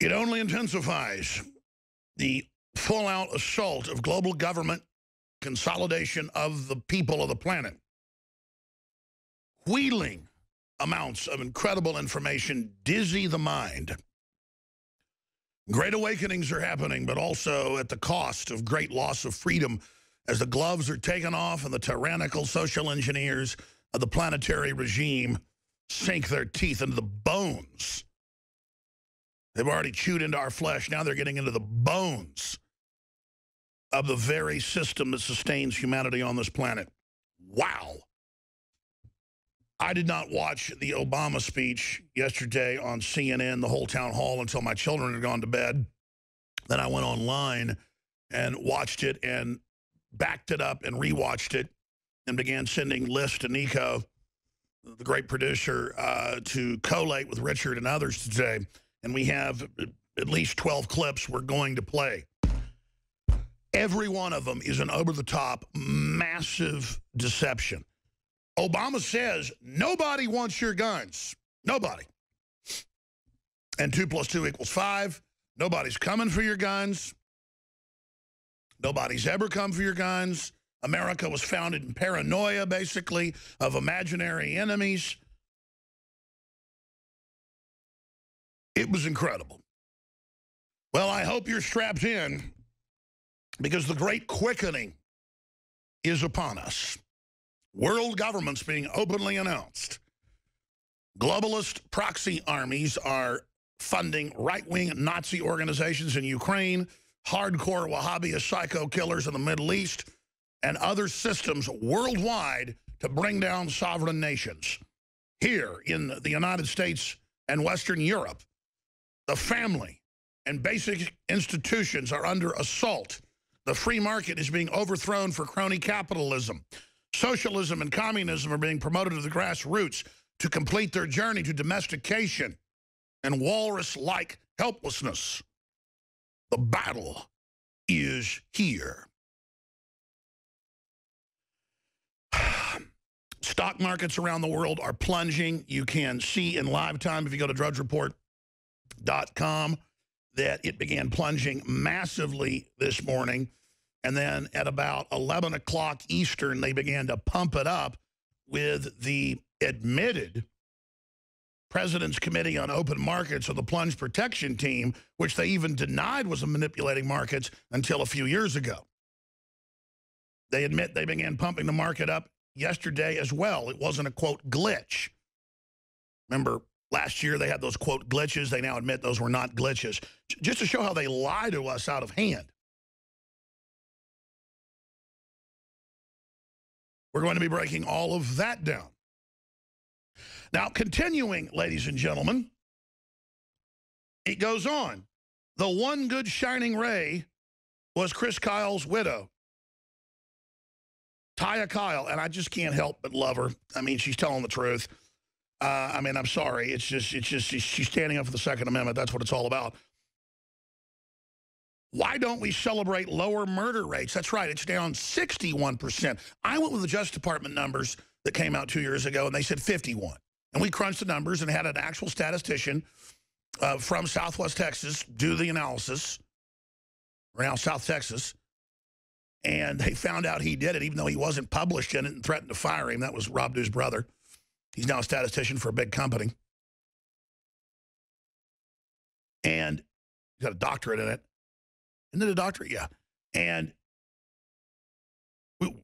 It only intensifies the full-out assault of global government, consolidation of the people of the planet, wheeling amounts of incredible information, dizzy the mind. Great awakenings are happening, but also at the cost of great loss of freedom as the gloves are taken off and the tyrannical social engineers of the planetary regime sink their teeth into the bones. They've already chewed into our flesh. Now they're getting into the bones of the very system that sustains humanity on this planet. Wow. I did not watch the Obama speech yesterday on CNN, the whole town hall, until my children had gone to bed. Then I went online and watched it and backed it up and rewatched it and began sending lists to Nico, the great producer, to collate with Richard and others today. And we have at least 12 clips we're going to play. Every one of them is an over-the-top, massive deception. Obama says, nobody wants your guns. Nobody. And 2 + 2 = 5. Nobody's coming for your guns. Nobody's ever come for your guns. America was founded in paranoia, basically, of imaginary enemies. It was incredible. Well, I hope you're strapped in, because the great quickening is upon us. World governments being openly announced. Globalist proxy armies are funding right-wing Nazi organizations in Ukraine, hardcore Wahhabist psycho killers in the Middle East, and other systems worldwide to bring down sovereign nations. Here in the United States and Western Europe, the family and basic institutions are under assault. The free market is being overthrown for crony capitalism. Socialism and communism are being promoted to the grassroots to complete their journey to domestication and walrus-like helplessness. The battle is here. Stock markets around the world are plunging. You can see in live time, if you go to drudgereport.com, that it began plunging massively this morning. And then at about 11 o'clock Eastern, they began to pump it up with the admitted President's Committee on Open Markets, or the Plunge Protection Team, which they even denied was manipulating markets until a few years ago. They admit they began pumping the market up yesterday as well. It wasn't a, quote, glitch. Remember, last year they had those, quote, glitches. They now admit those were not glitches. Just to show how they lie to us out of hand. We're going to be breaking all of that down. Now, continuing, ladies and gentlemen, it goes on. The one good shining ray was Chris Kyle's widow, Taya Kyle, and I just can't help but love her. I mean, she's telling the truth. I mean, I'm sorry. It's just she's standing up for the Second Amendment. That's what it's all about. Why don't we celebrate lower murder rates? That's right, it's down 61%. I went with the Justice Department numbers that came out 2 years ago, and they said 51. And we crunched the numbers and had an actual statistician from Southwest Texas do the analysis, around South Texas, and they found out he did it, even though he wasn't published in it, and threatened to fire him. That was Rob Dew's brother. He's now a statistician for a big company. And he's got a doctorate in it. Isn't it a doctorate? Yeah. And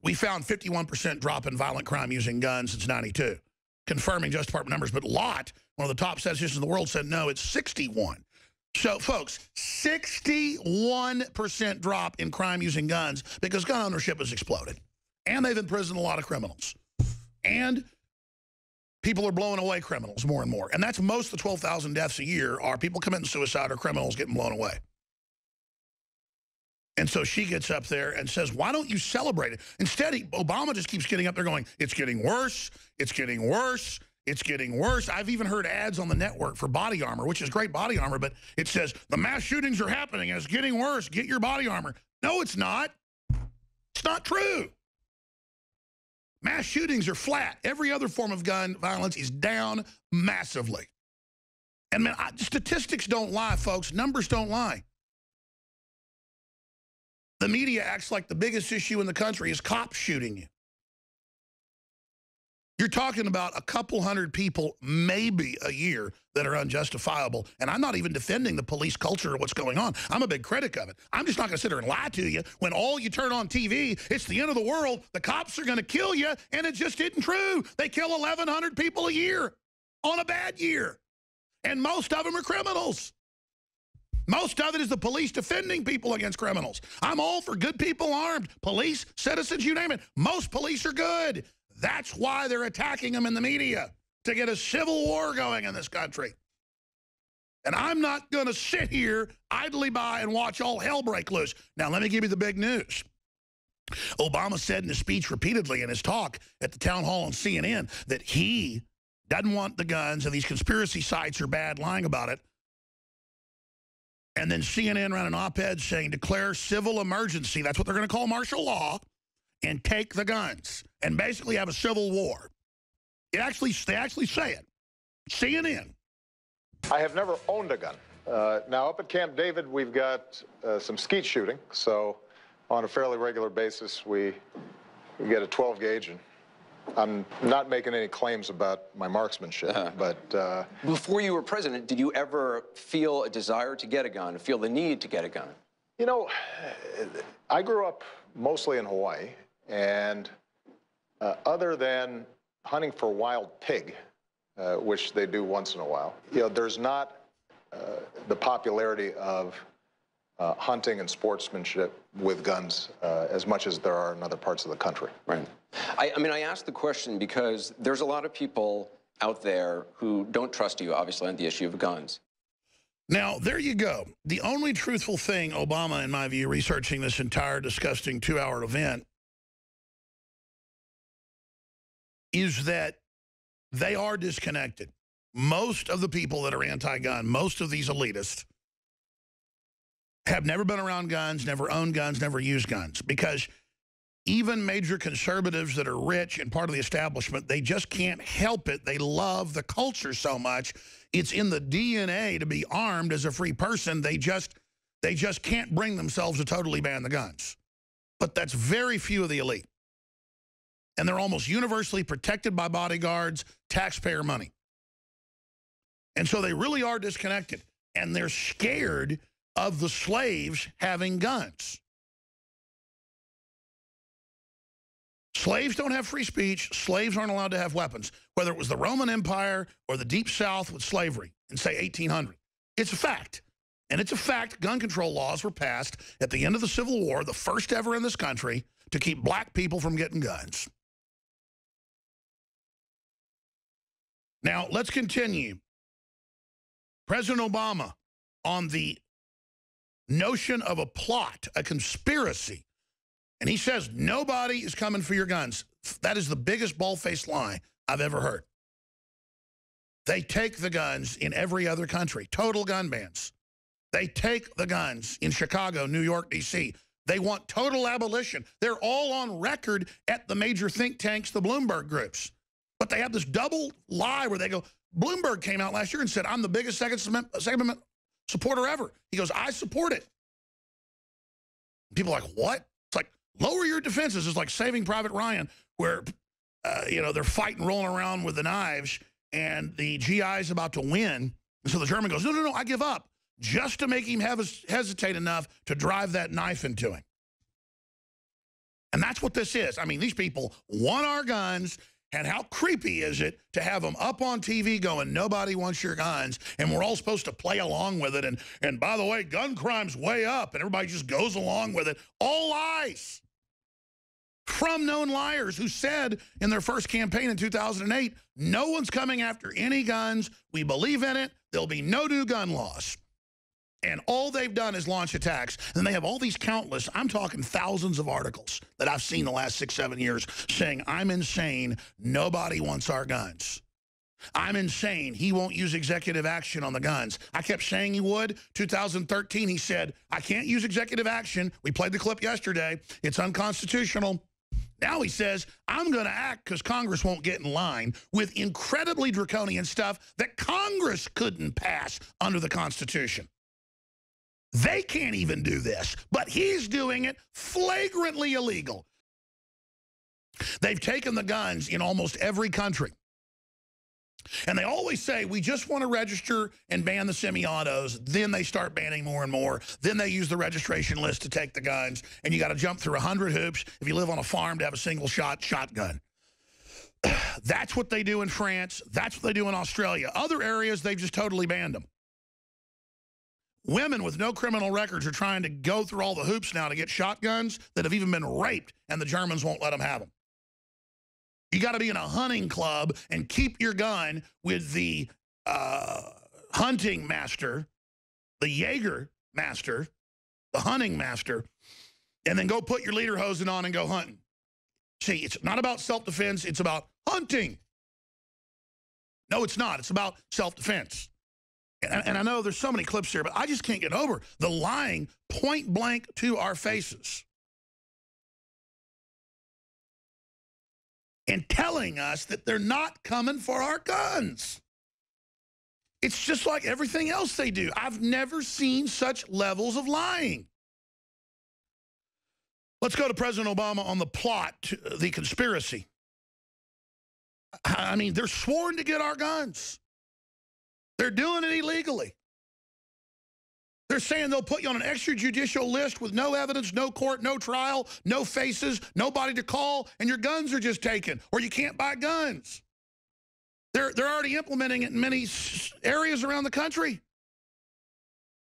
we found 51% drop in violent crime using guns since '92, confirming Justice Department numbers. But Lott, one of the top statisticians in the world, said no, it's 61. So, folks, 61% drop in crime using guns because gun ownership has exploded. And they've imprisoned a lot of criminals. And people are blowing away criminals more and more. And that's most of the 12,000 deaths a year are people committing suicide or criminals getting blown away. And so she gets up there and says, why don't you celebrate it? Instead, Obama just keeps getting up there going, it's getting worse, it's getting worse, it's getting worse. I've even heard ads on the network for body armor, which is great body armor, but it says, the mass shootings are happening and it's getting worse. Get your body armor. No, it's not. It's not true. Mass shootings are flat. Every other form of gun violence is down massively. And man, statistics don't lie, folks. Numbers don't lie. The media acts like the biggest issue in the country is cops shooting you. You're talking about a couple hundred people, maybe a year, that are unjustifiable. And I'm not even defending the police culture or what's going on. I'm a big critic of it. I'm just not going to sit there and lie to you when all you turn on TV, it's the end of the world, the cops are going to kill you, and it just isn't true. They kill 1,100 people a year on a bad year. And most of them are criminals. Most of it is the police defending people against criminals. I'm all for good people armed. Police, citizens, you name it. Most police are good. That's why they're attacking them in the media, to get a civil war going in this country. And I'm not going to sit here idly by and watch all hell break loose. Now, let me give you the big news. Obama said in his speech repeatedly in his talk at the town hall on CNN that he doesn't want the guns, and these conspiracy sites are bad, lying about it. And then CNN ran an op-ed saying, declare civil emergency. That's what they're going to call martial law. And take the guns and basically have a civil war. They actually say it. CNN. I have never owned a gun. Now, up at Camp David, we've got some skeet shooting. So on a fairly regular basis, we get a 12 gauge. And I'm not making any claims about my marksmanship, but... Before you were president, did you ever feel a desire to get a gun, feel the need to get a gun? You know, I grew up mostly in Hawaii. And other than hunting for wild pig, which they do once in a while, you know, there's not the popularity of hunting and sportsmanship with guns as much as there are in other parts of the country. Right. I mean, I asked the question because there's a lot of people out there who don't trust you, obviously, on the issue of guns. Now, there you go. The only truthful thing Obama, in my view, researching this entire disgusting 2-hour event, is that they are disconnected. Most of the people that are anti-gun, most of these elitists, have never been around guns, never owned guns, never used guns. Because even major conservatives that are rich and part of the establishment, they just can't help it. They love the culture so much. It's in the DNA to be armed as a free person. They just can't bring themselves to totally ban the guns. But that's very few of the elite. And they're almost universally protected by bodyguards, taxpayer money. And so they really are disconnected. And they're scared of the slaves having guns. Slaves don't have free speech. Slaves aren't allowed to have weapons, whether it was the Roman Empire or the Deep South with slavery in, say, 1800. It's a fact. And it's a fact gun control laws were passed at the end of the Civil War, the first ever in this country, to keep black people from getting guns. Now, let's continue. President Obama, on the notion of a plot, a conspiracy, and he says nobody is coming for your guns. That is the biggest bald-faced lie I've ever heard. They take the guns in every other country, total gun bans. They take the guns in Chicago, New York, D.C. They want total abolition. They're all on record at the major think tanks, the Bloomberg groups. But they have this double lie where they go, Bloomberg came out last year and said, I'm the biggest Second Amendment supporter ever. He goes, I support it. People are like, what? It's like, lower your defenses. It's like Saving Private Ryan, where, you know, they're fighting, rolling around with the knives, and the GI's about to win. And so the German goes, no, no, no, I give up, just to make him hesitate enough to drive that knife into him. And that's what this is. I mean, these people want our guns. And how creepy is it to have them up on TV going, nobody wants your guns, and we're all supposed to play along with it. And by the way, gun crime's way up, and everybody just goes along with it. All lies from known liars who said in their first campaign in 2008, no one's coming after any guns. We believe in it. There'll be no new gun laws. And all they've done is launch attacks. And they have all these countless, I'm talking thousands of articles that I've seen the last 6, 7 years saying, I'm insane, nobody wants our guns. I'm insane, he won't use executive action on the guns. I kept saying he would. 2013, he said, I can't use executive action. We played the clip yesterday. It's unconstitutional. Now he says, I'm going to act because Congress won't get in line with incredibly draconian stuff that Congress couldn't pass under the Constitution. They can't even do this, but he's doing it flagrantly illegal. They've taken the guns in almost every country. And they always say, we just want to register and ban the semi-autos. Then they start banning more and more. Then they use the registration list to take the guns. And you got to jump through 100 hoops if you live on a farm to have a single-shot shotgun. That's what they do in France. That's what they do in Australia. Other areas, they've just totally banned them. Women with no criminal records are trying to go through all the hoops now to get shotguns that have even been raped, and the Germans won't let them have them. You got to be in a hunting club and keep your gun with the hunting master, the Jaeger master, the hunting master, and then go put your lederhosen on and go hunting. See, it's not about self-defense. It's about hunting. No, it's not. It's about self-defense. And I know there's so many clips here, but I just can't get over the lying point blank to our faces. And telling us that they're not coming for our guns. It's just like everything else they do. I've never seen such levels of lying. Let's go to President Obama on the plot, the conspiracy. I mean, they're sworn to get our guns. They're doing it illegally. They're saying they'll put you on an extrajudicial list with no evidence, no court, no trial, no faces, nobody to call, and your guns are just taken, or you can't buy guns. They're already implementing it in many areas around the country.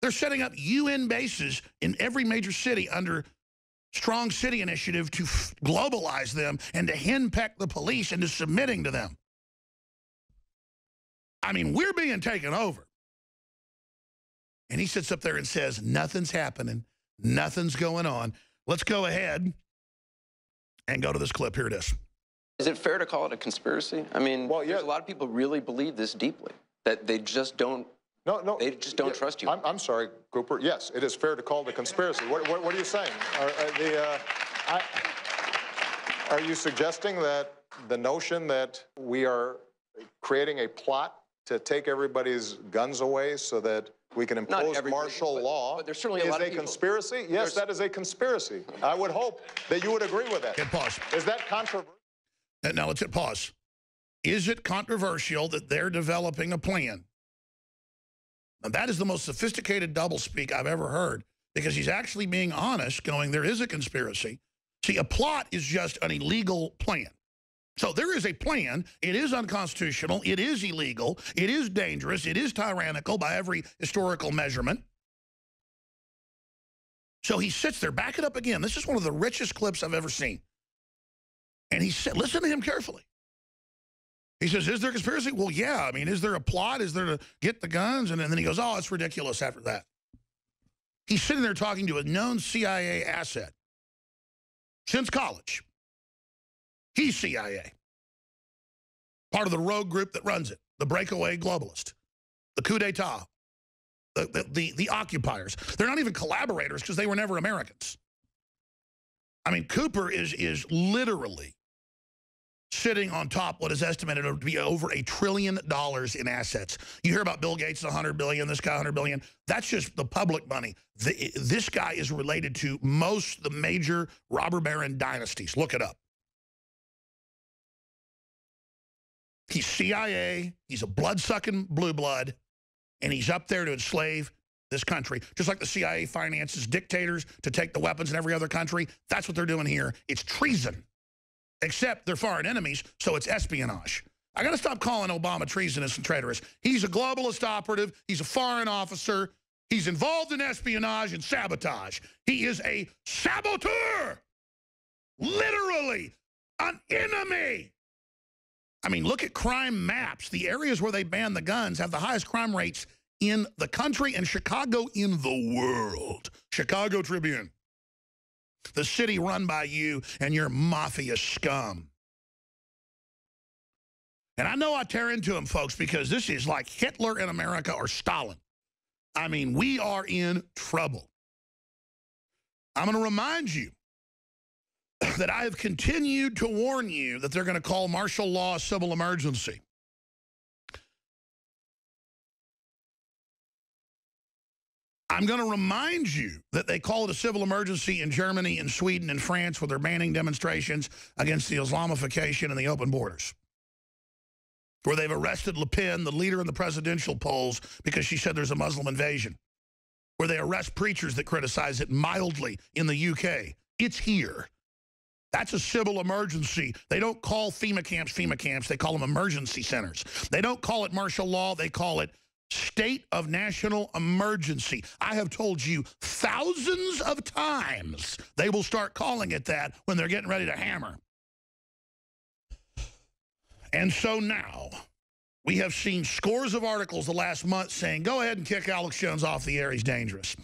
They're setting up UN bases in every major city under Strong City Initiative to globalize them and to henpeck the police into submitting to them. I mean, we're being taken over. And he sits up there and says, nothing's happening. Nothing's going on. Let's go ahead and go to this clip. Here it is. Is it fair to call it a conspiracy? I mean, well, there's a lot of people really believe this deeply, that they just don't, they just don't trust you. I'm sorry, Cooper. Yes, it is fair to call it a conspiracy. What are you saying? Are you suggesting that the notion that we are creating a plot to take everybody's guns away so that we can impose martial law but there's certainly is a lot of a conspiracy? Yes, that is a conspiracy. I would hope that you would agree with that. Hit pause. Is that controversial? Now let's hit pause. Is it controversial that they're developing a plan? Now that is the most sophisticated doublespeak I've ever heard, because he's actually being honest, going, there is a conspiracy. See, a plot is just an illegal plan. So there is a plan. It is unconstitutional. It is illegal. It is dangerous. It is tyrannical by every historical measurement. So he sits there. Back it up again. This is one of the richest clips I've ever seen. And he said, listen to him carefully. He says, is there a conspiracy? Well, yeah. I mean, is there a plot? Is there to get the guns? And then he goes, oh, it's ridiculous after that. He's sitting there talking to a known CIA asset since college. He's CIA. Part of the rogue group that runs it. The breakaway globalist. The coup d'etat. The occupiers. They're not even collaborators because they were never Americans. I mean, Cooper is literally sitting on top what is estimated to be over $1 trillion in assets. You hear about Bill Gates, $100 billion, this guy $100 billion. That's just the public money. This guy is related to most of the major robber baron dynasties. Look it up. He's CIA, he's a blood-sucking blue blood, and he's up there to enslave this country. Just like the CIA finances dictators to take the weapons in every other country, that's what they're doing here. It's treason, except they're foreign enemies, so it's espionage. I got to stop calling Obama treasonous and traitorous. He's a globalist operative. He's a foreign officer. He's involved in espionage and sabotage. He is a saboteur, literally an enemy. I mean, look at crime maps. The areas where they ban the guns have the highest crime rates in the country and Chicago in the world. Chicago Tribune. The city run by you and your mafia scum. And I know I tear into them, folks, because this is like Hitler in America or Stalin. I mean, we are in trouble. I'm going to remind you that I have continued to warn you that they're going to call martial law a civil emergency. I'm going to remind you that they call it a civil emergency in Germany and Sweden and France where they're banning demonstrations against the Islamification and the open borders, where they've arrested Le Pen, the leader in the presidential polls, because she said there's a Muslim invasion, where they arrest preachers that criticize it mildly in the UK. It's here. That's a civil emergency. They don't call FEMA camps, they call them emergency centers. They don't call it martial law, they call it state of national emergency. I have told you thousands of times they will start calling it that when they're getting ready to hammer. And so now we have seen scores of articles the last month saying, go ahead and kick Alex Jones off the air, he's dangerous.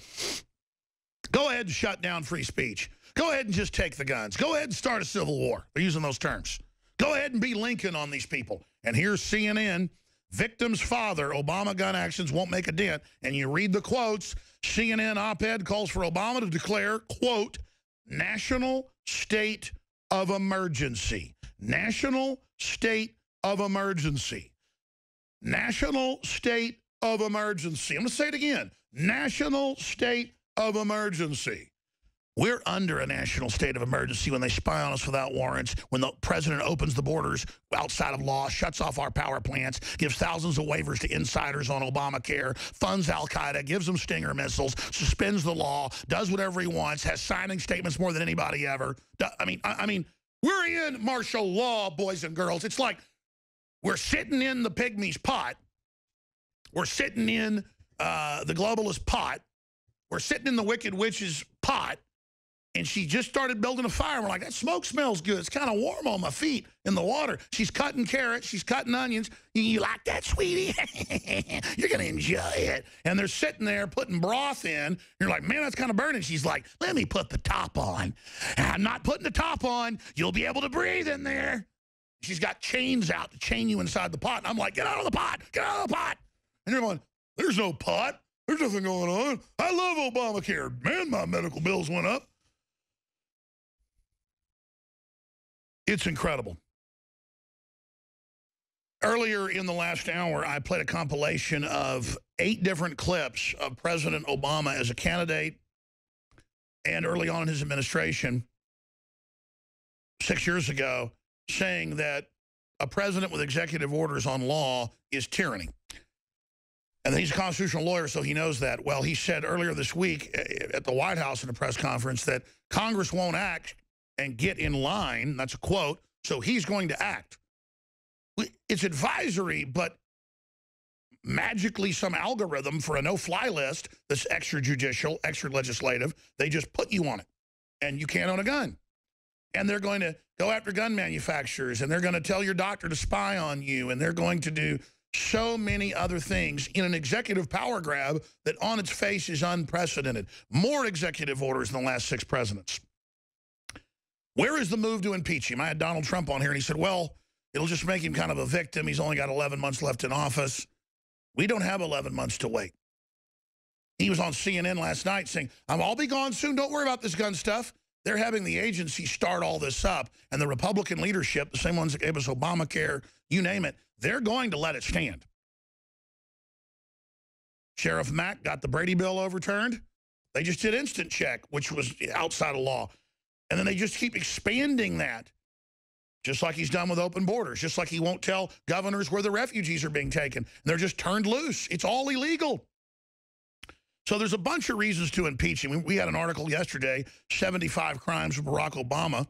Go ahead and shut down free speech. Go ahead and just take the guns. Go ahead and start a civil war. They're using those terms. Go ahead and be Lincoln on these people. And here's CNN, victim's father, Obama gun actions won't make a dent. And you read the quotes, CNN op-ed calls for Obama to declare, quote, national state of emergency. National state of emergency. National state of emergency. I'm going to say it again. National state of emergency. We're under a national state of emergency when they spy on us without warrants, when the president opens the borders outside of law, shuts off our power plants, gives thousands of waivers to insiders on Obamacare, funds al-Qaeda, gives them Stinger missiles, suspends the law, does whatever he wants, has signing statements more than anybody ever. I mean, we're in martial law, boys and girls. It's like we're sitting in the pygmy's pot. We're sitting in the globalist pot. We're sitting in the Wicked Witch's pot. And she just started building a fire. We're like, that smoke smells good. It's kind of warm on my feet in the water. She's cutting carrots. She's cutting onions. You like that, sweetie? You're going to enjoy it. And they're sitting there putting broth in. You're like, man, that's kind of burning. She's like, let me put the top on. I'm not putting the top on. You'll be able to breathe in there. She's got chains out to chain you inside the pot. And I'm like, get out of the pot. Get out of the pot. And you're going, there's no pot. There's nothing going on. I love Obamacare. Man, my medical bills went up. It's incredible. Earlier in the last hour, I played a compilation of 8 different clips of President Obama as a candidate and early on in his administration 6 years ago, saying that a president with executive orders on law is tyranny. And he's a constitutional lawyer, so he knows that. Well, he said earlier this week at the White House in a press conference that Congress won't act and get in line, that's a quote, so he's going to act. It's advisory, but magically some algorithm for a no-fly list that's extrajudicial, extra-legislative, they just put you on it, and you can't own a gun. And they're going to go after gun manufacturers, and they're going to tell your doctor to spy on you, and they're going to do so many other things in an executive power grab that on its face is unprecedented. More executive orders than the last 6 presidents. Where is the move to impeach him? I had Donald Trump on here, and he said, well, it'll just make him kind of a victim. He's only got 11 months left in office. We don't have 11 months to wait. He was on CNN last night saying, I'll be gone soon. Don't worry about this gun stuff. They're having the agency start all this up, and the Republican leadership, the same ones that gave us Obamacare, you name it, they're going to let it stand. Sheriff Mack got the Brady bill overturned. They just did instant check, which was outside of law. And then they just keep expanding that, just like he's done with open borders, just like he won't tell governors where the refugees are being taken. And they're just turned loose. It's all illegal. So there's a bunch of reasons to impeach him. We had an article yesterday, 75 crimes of Barack Obama.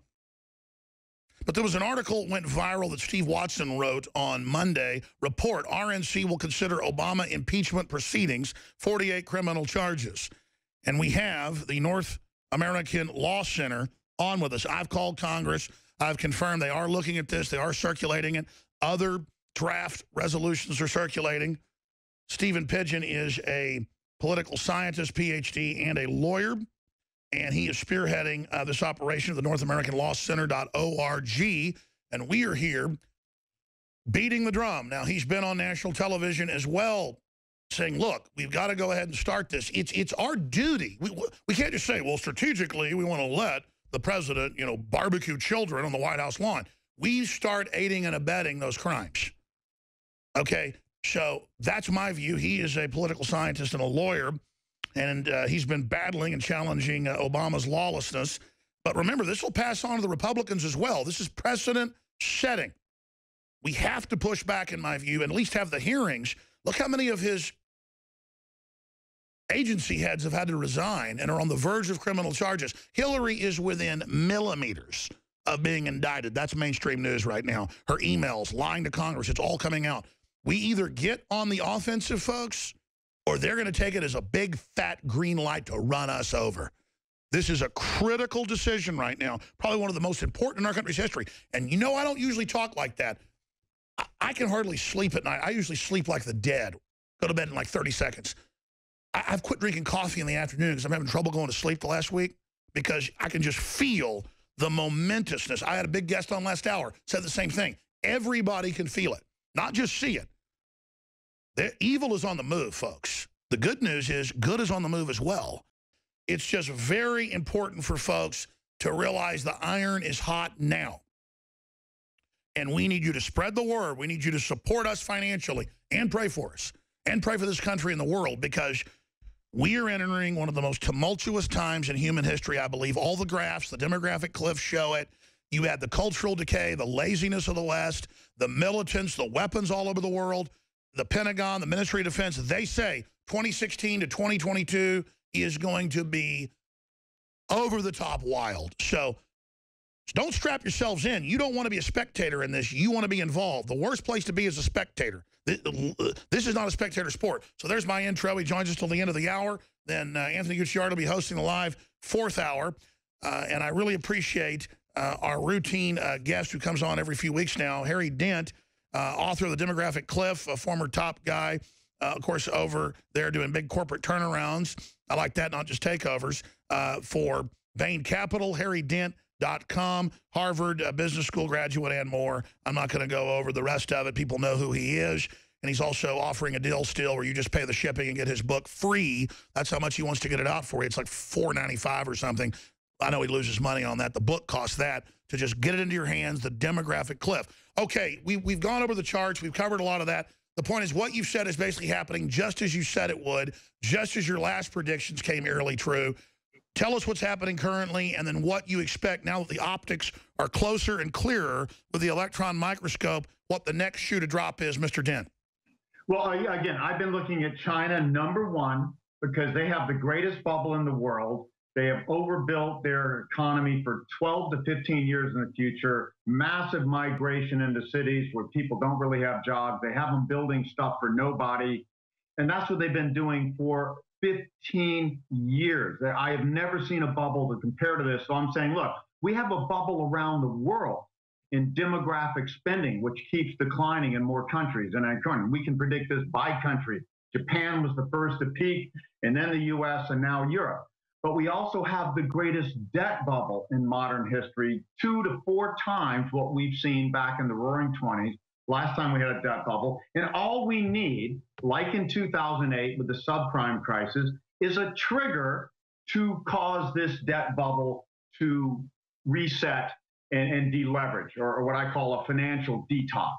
But there was an article that went viral that Steve Watson wrote on Monday. Report, RNC will consider Obama impeachment proceedings, 48 criminal charges. And we have the North American Law Center on with us. I've called Congress. I've confirmed they are looking at this. They are circulating it. Other draft resolutions are circulating. Stephen Pidgeon is a political scientist, PhD, and a lawyer. And he is spearheading this operation at the North American Law Center.org. And we are here beating the drum. Now, he's been on national television as well, saying, look, we've got to go ahead and start this. It's our duty. We can't just say, well, strategically, we want to let the president, you know, barbecue children on the White House lawn. We start aiding and abetting those crimes. Okay, so that's my view. He is a political scientist and a lawyer, and he's been battling and challenging Obama's lawlessness. But remember, this will pass on to the Republicans as well. This is precedent setting. We have to push back, in my view, and at least have the hearings. Look how many of his agency heads have had to resign and are on the verge of criminal charges. Hillary is within millimeters of being indicted. That's mainstream news right now. Her emails, lying to Congress, it's all coming out. We either get on the offensive, folks, or they're going to take it as a big, fat green light to run us over. This is a critical decision right now, probably one of the most important in our country's history. And you know, I don't usually talk like that. I can hardly sleep at night. I usually sleep like the dead. Go to bed in like 30 seconds. I've quit drinking coffee in the afternoon because I'm having trouble going to sleep the last week because I can just feel the momentousness. I had a big guest on last hour, said the same thing. Everybody can feel it, not just see it. The evil is on the move, folks. The good news is good is on the move as well. It's just very important for folks to realize the iron is hot now. And we need you to spread the word. We need you to support us financially and pray for us and pray for this country and the world, because we are entering one of the most tumultuous times in human history, I believe. All the graphs, the demographic cliffs show it. You had the cultural decay, the laziness of the West, the militants, the weapons all over the world, the Pentagon, the Ministry of Defense. They say 2016 to 2022 is going to be over the top wild. So don't strap yourselves in. You don't want to be a spectator in this. You want to be involved. The worst place to be is a spectator. This is not a spectator sport. So there's my intro. He joins us till the end of the hour. Then Anthony Gucciard will be hosting the live fourth hour. And I really appreciate our routine guest who comes on every few weeks now, Harry Dent, author of The Demographic Cliff, a former top guy, of course, over there doing big corporate turnarounds. I like that, not just takeovers. For Bain Capital, harrydent.com, Harvard Business School graduate, and more. I'm not going to go over the rest of it. People know who he is. And he's also offering a deal still where you just pay the shipping and get his book free. That's how much he wants to get it out for you. It's like $4.95 or something. I know he loses money on that. The book costs that to just get it into your hands, The Demographic Cliff. Okay, we've gone over the charts. We've covered a lot of that. The point is what you've said is basically happening just as you said it would, just as your last predictions came eerily true. Tell us what's happening currently and then what you expect now that the optics are closer and clearer with the electron microscope, what the next shoe to drop is, Mr. Dent. Well, again, I've been looking at China, #1, because they have the greatest bubble in the world. They have overbuilt their economy for 12 to 15 years in the future, massive migration into cities where people don't really have jobs. They have them building stuff for nobody. And that's what they've been doing for 15 years. I have never seen a bubble to compare to this. So I'm saying, look, we have a bubble around the world in demographic spending, which keeps declining in more countries. And we can predict this by country. Japan was the first to peak, and then the US, and now Europe. But we also have the greatest debt bubble in modern history, 2 to 4 times what we've seen back in the roaring 20s. Last time we had a debt bubble. And all we need, like in 2008 with the subprime crisis, is a trigger to cause this debt bubble to reset and deleverage, or what I call a financial detox.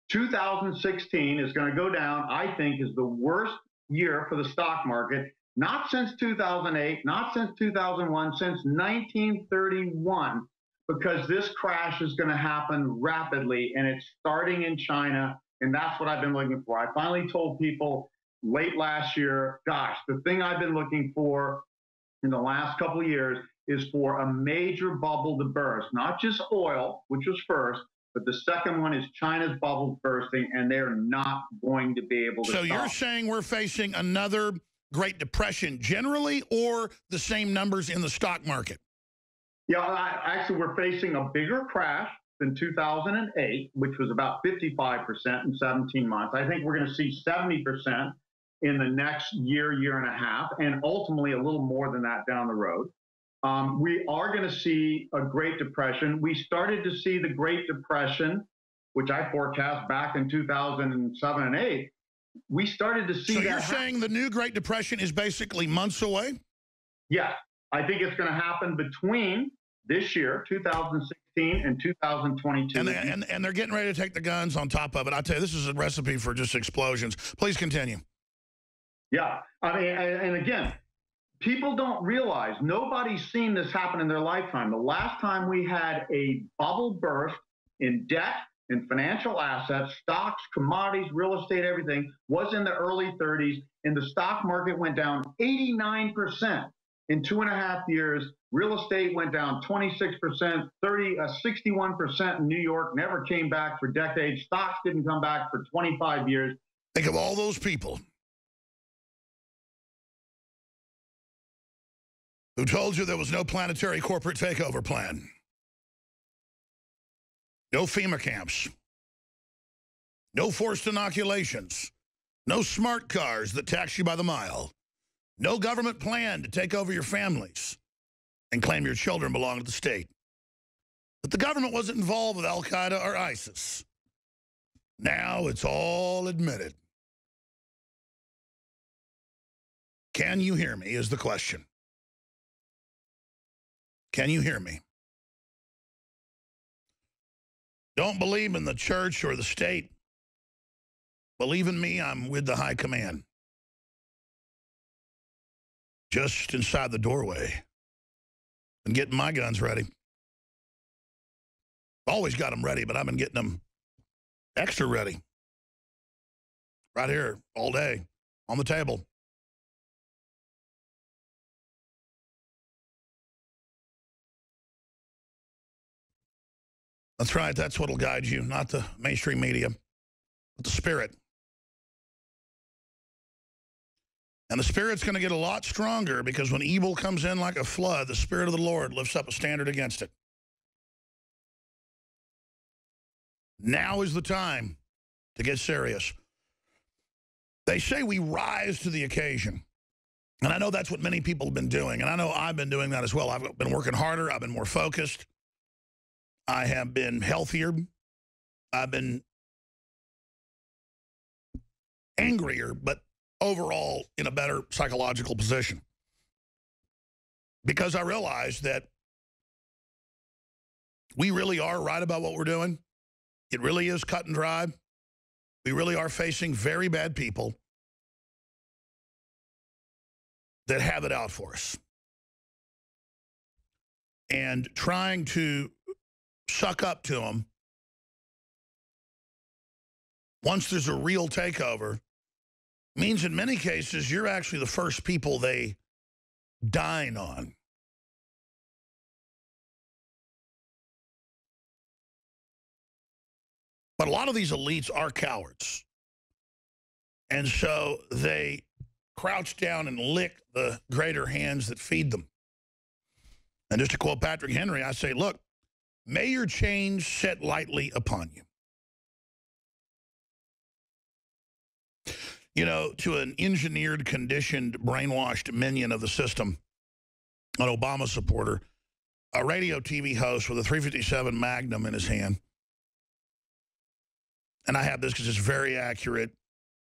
2016 is going to go down, I think, is the worst year for the stock market. Not since 2008, not since 2001, since 1931, because this crash is going to happen rapidly, and it's starting in China, and that's what I've been looking for. I finally told people late last year, gosh, the thing I've been looking for in the last couple of years is for a major bubble to burst, not just oil, which was first, but the second one is China's bubble bursting, and they're not going to be able to stop. So you're saying we're facing another Great Depression generally, or the same numbers in the stock market? Yeah, actually, we're facing a bigger crash than 2008, which was about 55% in 17 months. I think we're going to see 70% in the next year, year and a half, and ultimately a little more than that down the road. We are going to see a Great Depression. We started to see the Great Depression, which I forecast back in 2007 and 8. We started to see that. So you're saying the new Great Depression is basically months away? Yes. I think it's going to happen between this year, 2016 and 2022. And they're getting ready to take the guns on top of it. I tell you, this is a recipe for just explosions. Please continue. Yeah. I mean, and again, people don't realize, nobody's seen this happen in their lifetime. The last time we had a bubble burst in debt and financial assets, stocks, commodities, real estate, everything, was in the early 30s, and the stock market went down 89% in 2.5 years. Real estate went down 26%, 61% in New York, never came back for decades. Stocks didn't come back for 25 years. Think of all those people who told you there was no planetary corporate takeover plan. No FEMA camps. No forced inoculations. No smart cars that tax you by the mile. No government plan to take over your families and claim your children belong to the state. But the government wasn't involved with Al-Qaeda or ISIS. Now it's all admitted. Can you hear me is the question. Can you hear me? Don't believe in the church or the state. Believe in me, I'm with the high command. Just inside the doorway. And getting my guns ready. Always got them ready, but I've been getting them extra ready. Right here, all day, on the table. That's right, that's what'll guide you, not the mainstream media, but the Spirit. And the Spirit's going to get a lot stronger because when evil comes in like a flood, the Spirit of the Lord lifts up a standard against it. Now is the time to get serious. They say we rise to the occasion. And I know that's what many people have been doing. And I know I've been doing that as well. I've been working harder. I've been more focused. I have been healthier. I've been angrier, but overall in a better psychological position. Because I realized that we really are right about what we're doing. It really is cut and dry. We really are facing very bad people that have it out for us. And trying to suck up to them once there's a real takeover means in many cases you're actually the first people they dine on. But a lot of these elites are cowards. And so they crouch down and lick the greater hands that feed them. And just to quote Patrick Henry, I say, look, may your chains set lightly upon you. You know, to an engineered, conditioned, brainwashed minion of the system, an Obama supporter, a radio TV host with a .357 Magnum in his hand. And I have this because it's very accurate.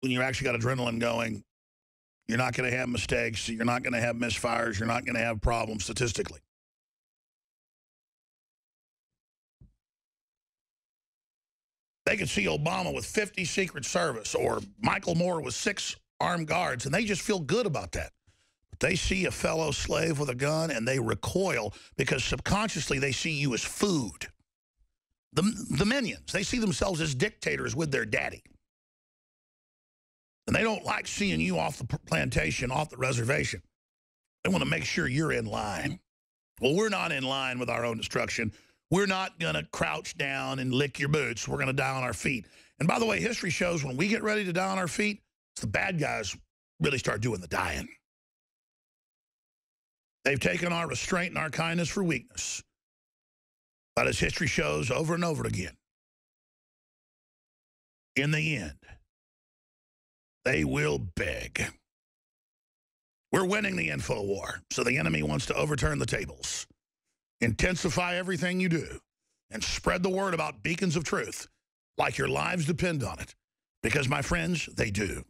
When you actually got adrenaline going, you're not going to have mistakes. You're not going to have misfires. You're not going to have problems statistically. They could see Obama with 50 Secret Service or Michael Moore with 6 armed guards, and they just feel good about that. But they see a fellow slave with a gun, and they recoil because subconsciously they see you as food. The minions, they see themselves as dictators with their daddy. And they don't like seeing you off the plantation, off the reservation. They want to make sure you're in line. Well, we're not in line with our own destruction. We're not going to crouch down and lick your boots. We're going to die on our feet. And by the way, history shows when we get ready to die on our feet, it's the bad guys really start doing the dying. They've taken our restraint and our kindness for weakness. But as history shows over and over again, in the end, they will beg. We're winning the info war, so the enemy wants to overturn the tables. Intensify everything you do and spread the word about beacons of truth like your lives depend on it. Because, my friends, they do.